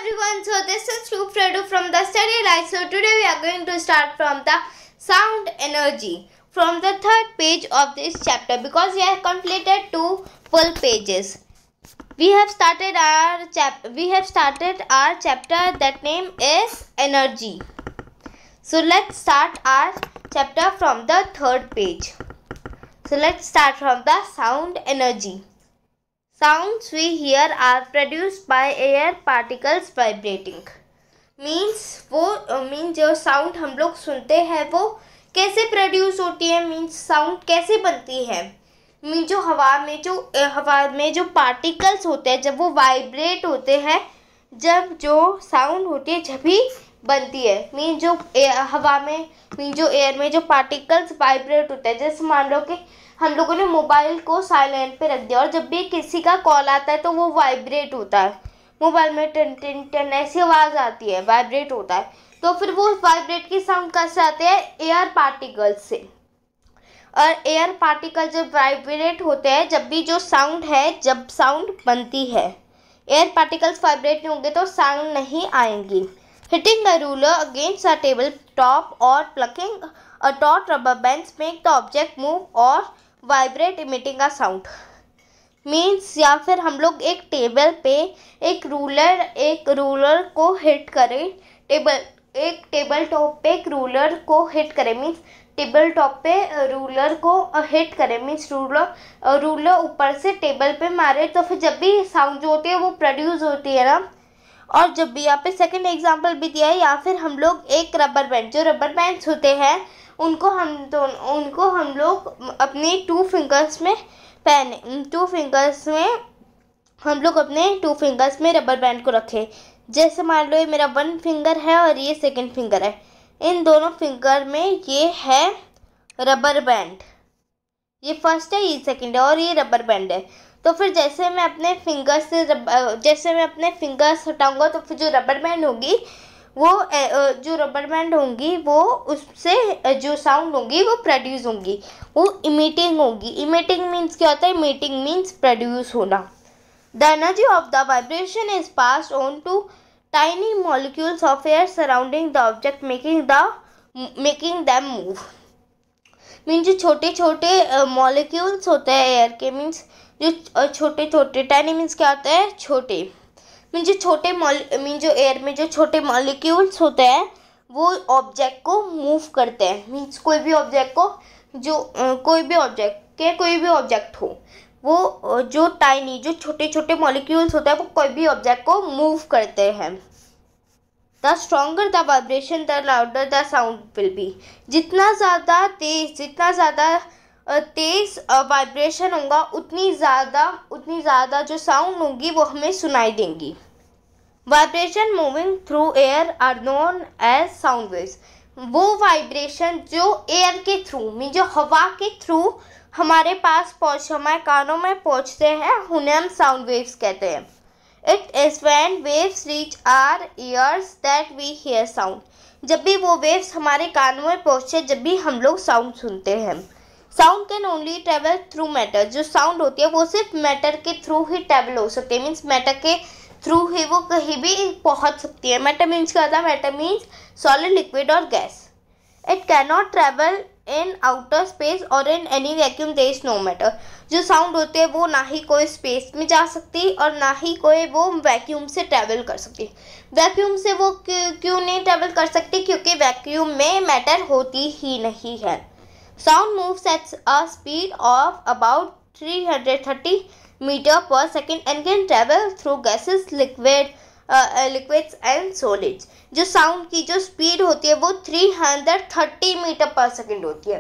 everyone, so this is Roop Fredu from the Study Light. So today we are going to start from the sound energy from the third page of this chapter because we have completed 2 full pages. We have started our chapter that name is energy. So let's start our chapter from the third page. So let's start from the sound energy. Sounds we hear are produced by air particles vibrating. Means जो sound हम लोग सुनते हैं वो कैसे produce होती है, means sound कैसे बनती है। मीन्स जो हवा में जो पार्टिकल्स होते हैं जब वो वाइब्रेट होते हैं, जब जो साउंड होती है जब भी बनती है। मीन्स जो हवा में जो एयर में जो पार्टिकल्स वाइब्रेट होते हैं, जैसे मान लो कि हम लोगों ने मोबाइल को साइलेंट पे रख दिया और जब भी किसी का कॉल आता है तो वो वाइब्रेट होता है। मोबाइल में टन टन टन ऐसी आवाज़ आती है, वाइब्रेट होता है। तो फिर वो वाइब्रेट की साउंड कैसे आते हैं? एयर पार्टिकल्स से। और एयर पार्टिकल जब वाइब्रेट होते हैं, जब भी जो साउंड है, जब साउंड बनती है, एयर पार्टिकल्स वाइब्रेट नहीं होंगे तो साउंड नहीं आएंगी। Hitting the ruler against a table top और plucking a taut rubber bands make the object move और vibrate emitting a sound. Means या फिर हम लोग एक टेबल पे एक रूलर को हिट करें, टेबल टॉप पे एक रूलर को हिट करें, मीन्स टेबल टॉप पे रूलर को हिट करें, मीन्स रूलर ऊपर से टेबल पे मारे तो फिर जब भी साउंड जो होती है वो प्रोड्यूस होती है ना। और जब भी यहाँ पे सेकंड एग्जांपल भी दिया है, या फिर हम लोग एक रबर बैंड, जो रबर बैंड्स होते हैं उनको हम लोग अपने 2 फिंगर्स में हम लोग अपने 2 फिंगर्स में रबर बैंड को रखें। जैसे मान लो ये मेरा 1 फिंगर है और ये सेकंड फिंगर है, इन दोनों फिंगर में ये है रबर बैंड, ये फर्स्ट है ये सेकंड है और ये रबर बैंड है। तो फिर जैसे मैं अपने फिंगर्स हटाऊंगा तो फिर जो रबर बैंड होगी वो उससे जो साउंड होगी वो प्रोड्यूस होंगी, वो इमिटिंग होगी। इमिटिंग मीन्स क्या होता है? इमिटिंग मीन्स प्रोड्यूस होना। The energy of the vibration is passed on to tiny molecules of air surrounding the object making them move. Means जो छोटे छोटे मॉलिक्यूल्स होते हैं एयर के, मीन्स जो छोटे छोटे, टाइनी मीन्स क्या होता है? छोटे। मीन्स जो एयर में जो छोटे मॉलिक्यूल्स होते हैं वो ऑब्जेक्ट को मूव करते हैं। मीन्स कोई भी ऑब्जेक्ट हो, वो जो टाइनी जो छोटे छोटे मॉलिक्यूल्स होते हैं वो कोई भी ऑब्जेक्ट को मूव करते हैं। The stronger the vibration the louder the sound will be. जितना ज़्यादा तेज वाइब्रेशन होगा उतनी ज़्यादा जो साउंड होगी वो हमें सुनाई देंगी। Vibration moving through air are known as sound waves. वो वाइब्रेशन जो एयर के थ्रू, मीन जो हवा के थ्रू हमारे कानों में पहुँचते हैं, उन्हें हम साउंड वेव्स कहते हैं। It is when waves reach our ears that we hear sound. जब भी वो वेव्स हमारे कानों में पहुँचे, जब भी हम लोग साउंड सुनते हैं। Sound can only travel through matter. जो साउंड होती है वो सिर्फ मैटर के थ्रू ही ट्रेवल हो सकती है, मीन्स मैटर के थ्रू ही वो कहीं भी पहुंच सकती है। मैटर मीन्स क्या होता है? मैटर मीन्स सॉलिड, लिक्विड और gas. It can not travel in outer space और in any vacuum there is no matter. जो साउंड होती है वो ना ही कोई स्पेस में जा सकती और ना ही कोई वो वैक्यूम से ट्रेवल कर सकती। वैक्यूम से वो क्यों नहीं ट्रेवल कर सकती? क्योंकि वैक्यूम में मैटर होती ही नहीं है। Sound moves at a speed of about 330 meter per second and can travel through gases, liquids and solids. जो साउंड की जो स्पीड होती है वो 330 मीटर पर सेकेंड होती है।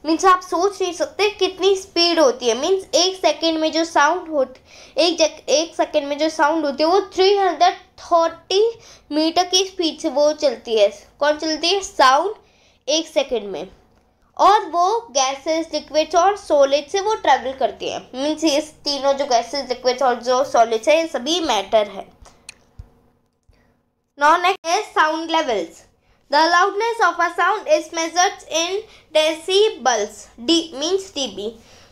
मीन्स आप सोच नहीं सकते कितनी स्पीड होती है। मीन्स एक सेकेंड में जो साउंड होती है वो 330 मीटर की स्पीड से वो चलती है। कौन चलती है? साउंड एक सेकेंड में। और वो गैसेस, लिक्विड्स और सॉलिड से वो ट्रैवल करती है। मीन्स ये तीनों जो गैसेस, लिक्विड्स और जो सॉलिड्स है ये सभी मैटर है। नाउ नेक्स्ट है sound levels. The loudness of a sound is measured in decibels. D means dB.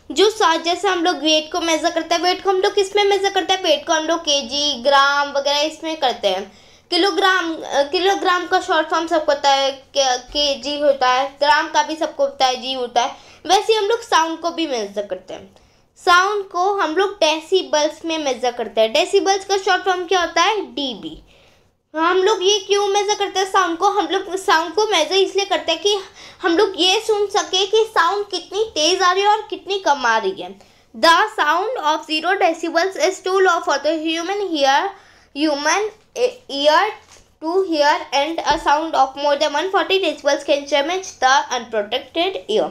जैसे हम लोग वेट को मेजर करते हैं, वेट को हम लोग किस में मेजर करते हैं? वेट को हम लोग केजी, ग्राम वगैरह इसमें करते हैं। किलोग्राम का शॉर्ट फॉर्म सबको पता है, केजी होता है, ग्राम का भी सबको पता है, जी होता है। वैसे हम लोग साउंड को भी मेजर करते हैं। साउंड को हम लोग डेसिबल्स में मेजर करते हैं। डेसिबल्स का शॉर्ट फॉर्म क्या होता है? डीबी। हम लोग ये क्यों मेजर करते हैं साउंड को? हम लोग साउंड को मेजर इसलिए करते हैं कि हम लोग ये सुन सके कि साउंड कितनी तेज आ रही है और कितनी कम आ रही है। The sound of 0 decibels is too low for the human ear to hear, and a sound of more than 140 decibels can damage the unprotected ear.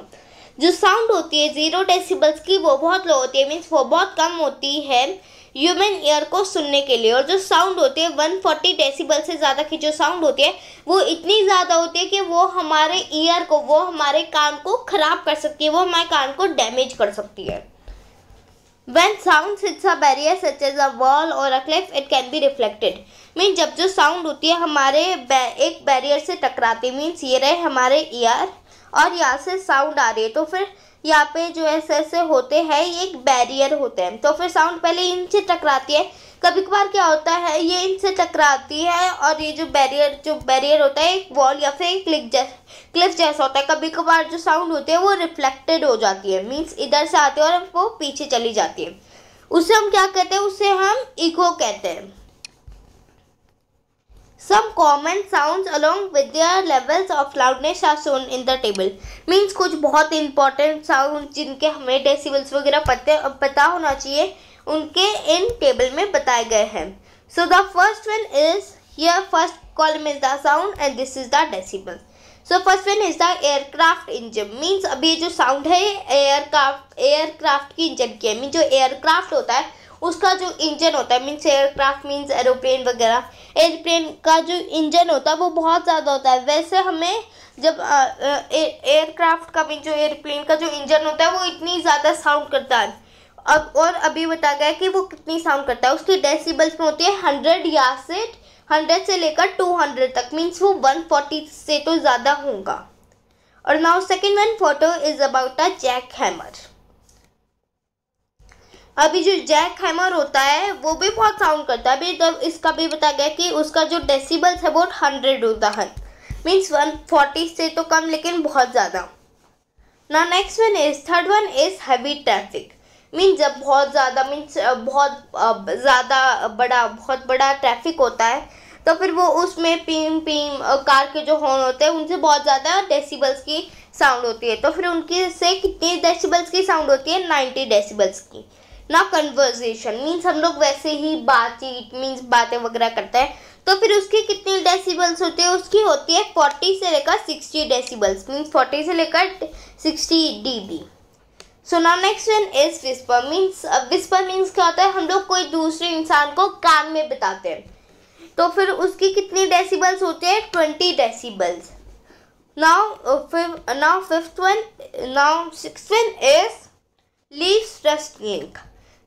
जो साउंड होती है 0 decibels की वो बहुत लो होती है, मीन्स वो बहुत कम होती है ह्यूमन ईयर को सुनने के लिए। और जो साउंड होती है 140 डेसिबल से ज़्यादा की जो साउंड होती है वो इतनी ज़्यादा होती है कि वो हमारे ईयर को, वो हमारे कान को ख़राब कर सकती है, वो हमारे कान को डैमेज कर सकती है। When sound hits a barrier such as a wall or a cliff, it can be reflected. Mean जब जो साउंड होती है हमारे एक बैरियर से टकराती है, मीन्स ये रहे हमारे ईयर और यहाँ से साउंड आ रही है, तो फिर यहाँ पे जो ऐसे होते हैं ये एक बैरियर होते हैं, तो फिर साउंड पहले इनसे टकराती है। कभी कभार क्या होता है ये इनसे टकराती है और ये जो बैरियर होता है एक वॉल या फिर एक क्लिफ जैसा होता है। कभी कभार जो साउंड होती है वो रिफ्लेक्टेड हो जाती है, मीन्स इधर से आती है और वो पीछे चली जाती है। उसे हम क्या कहते हैं? उसे हम इको कहते हैं। Some common sounds along with their levels of loudness are shown in the table. Means कुछ बहुत important sound जिनके हमें डेसिबल्स वगैरह पता होना चाहिए, उनके इन टेबल में बताए गए हैं। So the first one is, here first column is the sound and this is the decibel. So first one is the aircraft engine. Means अभी जो sound है एयरक्राफ्ट की इंजन की है। मीन जो एयरक्राफ्ट होता है उसका जो इंजन होता है, मीन्स एयरक्राफ्ट मीन्स एरोप्लेन वगैरह, एयरप्लेन का जो इंजन होता है वो बहुत ज़्यादा होता है। वैसे हमें जब एयरक्राफ्ट का भी जो एयरप्लेन का जो इंजन होता है वो इतनी ज़्यादा साउंड करता है। अब और अभी बताया गया कि वो कितनी साउंड करता है। उसकी डेसिबल्स में होती है 100 से लेकर 200 तक, मीन्स वो 140 से तो ज़्यादा होगा। और now second one photo is about a jack hammer. अभी जो जैक हैमर होता है वो भी बहुत साउंड करता है। अभी तब इसका भी बताया गया कि उसका जो डेसिबल्स है वो 100 होता है, मीन्स 140 से तो कम लेकिन बहुत ज़्यादा। ना next one is, third one is heavy traffic. Means जब बहुत ज़्यादा बहुत बड़ा ट्रैफिक होता है तो फिर वो उसमें पीम कार के जो हॉर्न होते हैं उनसे बहुत ज़्यादा डेसिबल्स की साउंड होती है। तो फिर उनकी से कितनी डेसिबल्स की साउंड होती है? 90 डेसिबल्स की। ना कन्वर्सेशन मीन्स हम लोग वैसे ही बातचीत मीन्स बातें वगैरह करते हैं, तो फिर उसकी कितनी डेसिबल्स होती है? उसकी होती है 40 से लेकर 60 डेसिबल्स, मीन्स 40 से लेकर 60 dB। So now next one is whisper. Whisper means क्या होता है? हम लोग कोई दूसरे इंसान को कान में बताते हैं, तो फिर उसकी कितनी डेसिबल्स होती है? 20 decibels. Now sixth one is leaves rustling.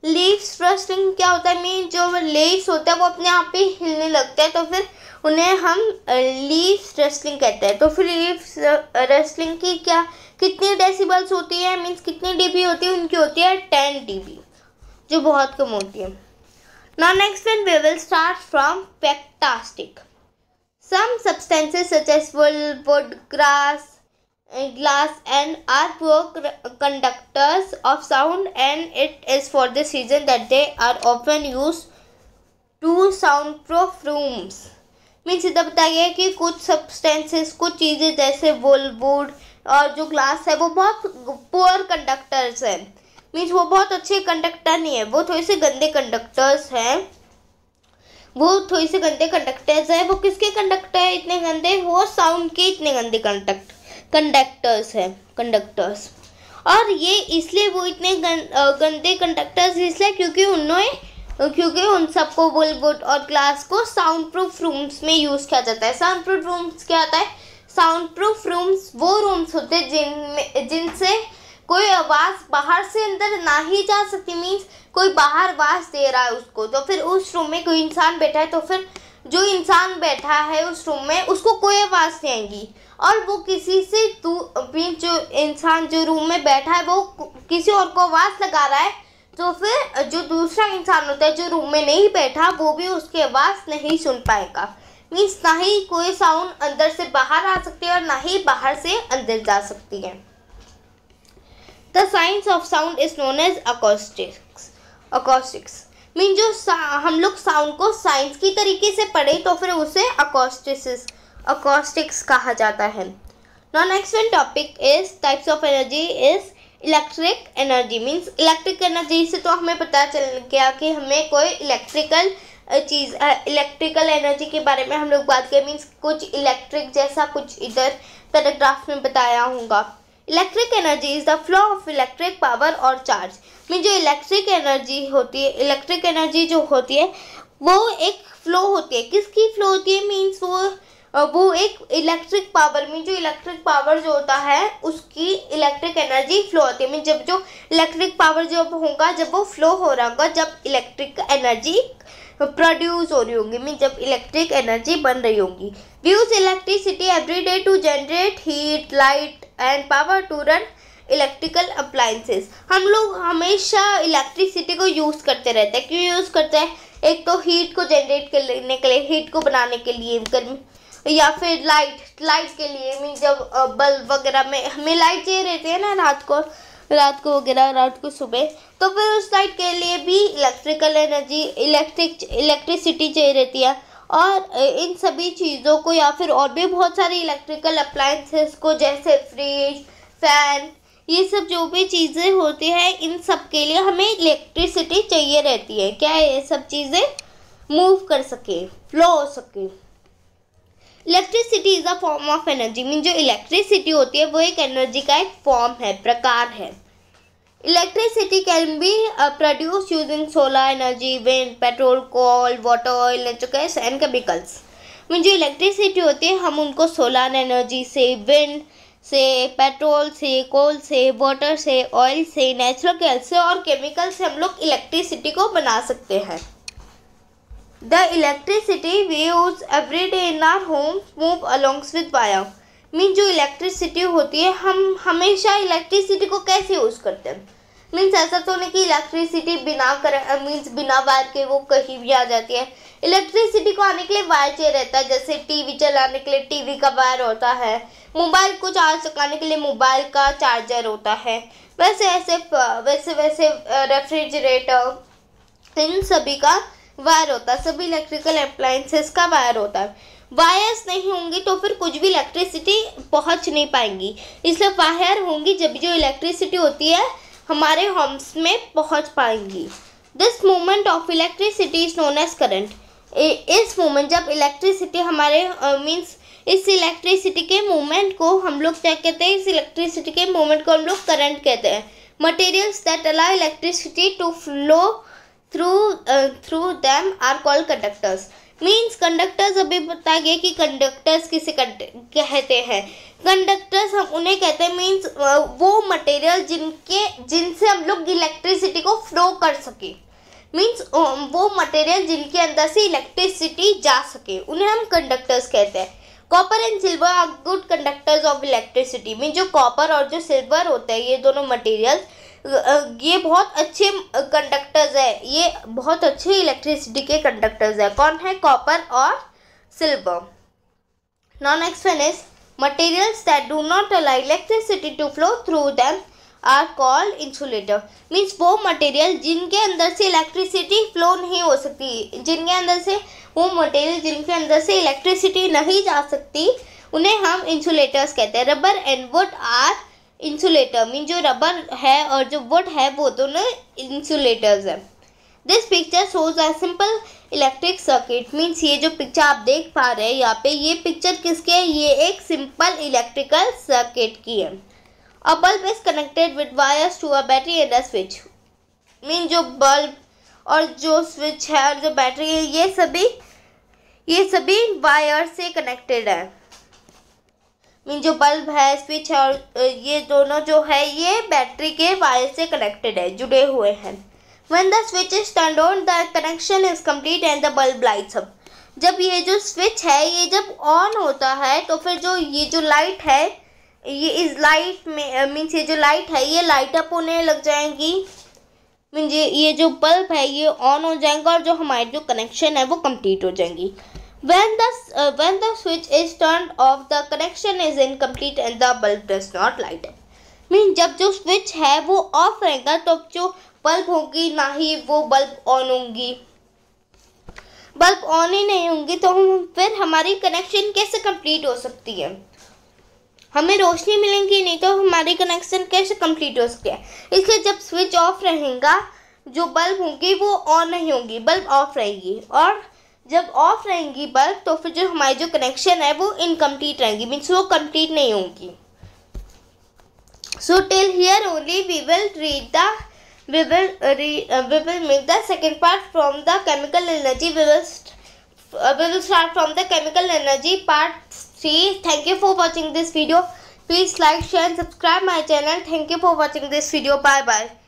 Leaves rustling क्या होता है? मीन जो लीव्स होता है वो अपने आप ही हिलने लगते हैं, तो फिर उन्हें हम लीव्स रस्टलिंग कहते हैं। तो फिर लीव्स रस्टलिंग की क्या कितनी डेसिबल्स होती है? मीन्स कितनी dB होती है? उनकी होती है 10 dB, जो बहुत कम होती है। Now next one we will start from factastic. Some substances such as wood, glass and are poor conductors of sound, and it is for this reason that they are often used to soundproof rooms. Means इधर बताया गया कि कुछ substances, कुछ चीज़ें जैसे would और जो ग्लास है वो बहुत पुअर कंडक्टर्स हैं। मीन्स वो बहुत अच्छे कंडक्टर नहीं है, वो थोड़े से गंदे कंडक्टर्स हैं। वो किसके कंडक्टर है इतने गंदे? वो साउंड के इतने गंदे कंडक्टर्स। और ये इसलिए वो इतने गंदे कंडक्टर्स इसलिए क्योंकि उन सबको वुड और ग्लास को साउंड प्रूफ रूम्स में यूज़ किया जाता है। साउंड प्रूफ रूम्स क्या होता है? साउंड प्रूफ रूम्स वो रूम्स होते हैं जिनसे कोई आवाज़ बाहर से अंदर ना ही जा सकती। मीन्स कोई बाहर आवाज़ दे रहा है उसको, तो फिर उस रूम में कोई इंसान बैठा है तो फिर जो इंसान बैठा है उस रूम में उसको कोई आवाज़ नहीं आएगी, और वो किसी से जो इंसान जो रूम में बैठा है वो किसी और को आवाज़ लगा रहा है, तो फिर जो दूसरा इंसान होता है जो रूम में नहीं बैठा वो भी उसकी आवाज़ नहीं सुन पाएगा। मीन्स ना ही कोई साउंड अंदर से बाहर आ सकती है और ना ही बाहर से अंदर जा सकती है। The science of sound is known as acoustics mean जो हम लोग साउंड को साइंस की तरीके से पढ़े तो फिर उसे अकॉस्टिक्स कहा जाता है। Now next one topic is types of energy is electric energy. Means electric energy से तो हमें पता चल गया कि हमें कोई इलेक्ट्रिकल एनर्जी के बारे में हम लोग बात करें। मीन्स कुछ इलेक्ट्रिक जैसा कुछ इधर पैराग्राफ में बताया होगा। Electric energy is the flow of electric power और चार्ज। मीन जो इलेक्ट्रिक एनर्जी होती है, इलेक्ट्रिक एनर्जी जो होती है वो एक फ्लो होती है। किसकी फ्लो होती है? मीन्स वो एक इलेक्ट्रिक पावर में जो इलेक्ट्रिक पावर जो होता है उसकी इलेक्ट्रिक एनर्जी फ्लो होती है। मीन जब जो इलेक्ट्रिक पावर जब होगा, जब वो फ्लो हो रहा होगा, जब इलेक्ट्रिक एनर्जी प्रोड्यूस हो रही होगी, मीन जब इलेक्ट्रिक एनर्जी बन रही होगी। We use electricity every day to generate heat, light and power to run electrical appliances. हम लोग हमेशा इलेक्ट्रिसिटी को यूज़ करते रहते हैं। क्यों यूज़ करते हैं? एक तो हीट को जनरेट करने के लिए, हीट को बनाने के लिए, गर्मी, या फिर लाइट के लिए। मीन जब बल्ब वगैरह में हमें लाइट चाहिए रहती है ना, रात को वगैरह, रात को सुबह, तो फिर उस लाइट के लिए भी इलेक्ट्रिकल एनर्जी इलेक्ट्रिसिटी चाहिए रहती है। और इन सभी चीज़ों को या फिर और भी बहुत सारी इलेक्ट्रिकल अप्लायंसेस को, जैसे फ्रिज, फैन, ये सब जो भी चीज़ें होती हैं, इन सब के लिए हमें इलेक्ट्रिसिटी चाहिए रहती है। क्या ये सब चीज़ें मूव कर सके, फ्लो हो सके। Electricity is a form of energy. Mean जो इलेक्ट्रिसिटी होती है वो एक एनर्जी का एक फॉर्म है, प्रकार है। Electricity can be produce using solar energy, wind, petrol, coal, water, oil, natural gas and chemicals. Mean जो इलेक्ट्रिसिटी होती है हम उनको सोलर एनर्जी से, विंड से, पेट्रोल से, कोल से, वाटर से, ऑयल से, नेचुरल गैस से और केमिकल से हम लोग इलेक्ट्रिसिटी को बना सकते हैं। The electricity we use every day in our homes move along with wire। Mean जो इलेक्ट्रिसिटी होती है हम हमेशा इलेक्ट्रिसिटी को कैसे यूज़ करते हैं? मीन्स ऐसा तो नहीं कि इलेक्ट्रिसिटी बिना वायर के वो कहीं भी आ जाती है। इलेक्ट्रिसिटी को आने के लिए वायर चाहिए रहता है। जैसे टीवी चलाने के लिए टीवी का वायर होता है, मोबाइल को चार्ज लगाने के लिए मोबाइल का चार्जर होता है, वैसे रेफ्रिजरेटर, इन सभी का वायर होता है। सभी इलेक्ट्रिकल अप्लायंसेस का वायर होता है। वायर्स नहीं होंगी तो फिर कुछ भी इलेक्ट्रिसिटी पहुंच नहीं पाएंगी, इसलिए वायर होंगी जब जो इलेक्ट्रिसिटी होती है हमारे होम्स में पहुंच पाएंगी। This movement of electricity is known as current. इस मूवमेंट, जब इलेक्ट्रिसिटी हमारे मीन्स इस इलेक्ट्रिसिटी के मूवमेंट को हम लोग क्या कहते हैं? इस इलेक्ट्रिसिटी के मूवमेंट को हम लोग करंट कहते हैं। Materials that allow electricity to flow through them are called conductors. Means conductors, अभी बताया गया कि कंडक्टर्स किसे कहते हैं। कंडक्टर्स हम उन्हें कहते हैं, मीन्स वो मटेरियल जिनसे हम लोग इलेक्ट्रिसिटी को फ्लो कर सके। मीन्स वो मटेरियल जिनके अंदर से इलेक्ट्रिसिटी जा सके, उन्हें हम कंडक्टर्स कहते हैं। Copper and silver are good conductors of electricity. Mean जो कॉपर और जो सिल्वर होते हैं, ये दोनों मटेरियल्स ये बहुत अच्छे कंडक्टर्स है, ये बहुत अच्छे इलेक्ट्रिसिटी के कंडक्टर्स है। कौन है? कॉपर और silver. Now next one is materials that do not allow electricity to flow through them are called insulator. Means वो मटेरियल जिनके अंदर से इलेक्ट्रिसिटी फ्लो नहीं हो सकती, जिनके अंदर से इलेक्ट्रिसिटी नहीं जा सकती, उन्हें हम इंसुलेटर्स कहते हैं। Rubber and wood are insulator. Mean जो रबर है और जो वुड है वो दोनों इंसुलेटर्स हैं। This picture shows a simple electric circuit. Means ये जो पिक्चर आप देख पा रहे हैं यहाँ पे, ये पिक्चर किसके है? ये एक सिंपल इलेक्ट्रिकल सर्किट की है। A bulb is connected with wires to a battery and a switch. Mean जो बल्ब और जो स्विच है और जो बैटरी है, ये सभी वायर से कनेक्टेड है। मीन जो बल्ब है, स्विच है और ये दोनों जो है ये बैटरी के वायर से कनेक्टेड है, जुड़े हुए हैं। When the switch is turned on, the connection is complete and the bulb lights up। जब ये जो स्विच है ये जब ऑन होता है तो फिर जो ये जो लाइट है, ये इस लाइट में मीन्स ये जो लाइट है ये लाइट अप होने लग जाएंगी। मीन्स ये जो बल्ब है ये ऑन हो जाएगा और जो हमारी जो कनेक्शन है वो कंप्लीट हो जाएंगी। When the switch is turned off, the connection is incomplete and the bulb does not light up. Mean जब जो स्विच है वो ऑफ रहेगा तो जो बल्ब होगी ना ही वो बल्ब ऑन होंगी. बल्ब ऑन ही नहीं होंगी तो फिर हमारी कनेक्शन कैसे कंप्लीट हो सकती है. हमें रोशनी मिलेंगी नहीं तो हमारी कनेक्शन कैसे कंप्लीट हो सकती है. इसलिए जब स्विच ऑफ रहेगा जो बल्ब होंगी वो ऑन नहीं होंगी, बल्ब ऑफ रहेगी. और जब ऑफ रहेंगी बल्ब तो फिर जो हमारी जो कनेक्शन है वो इनकम्प्लीट रहेंगी, मीन्स वो कंप्लीट नहीं होंगी. So till here only we will make the second part from the chemical energy. We will start from the chemical energy part 3. Thank you for watching this video. Please like, share and subscribe my channel. Thank you for watching this video. Bye bye.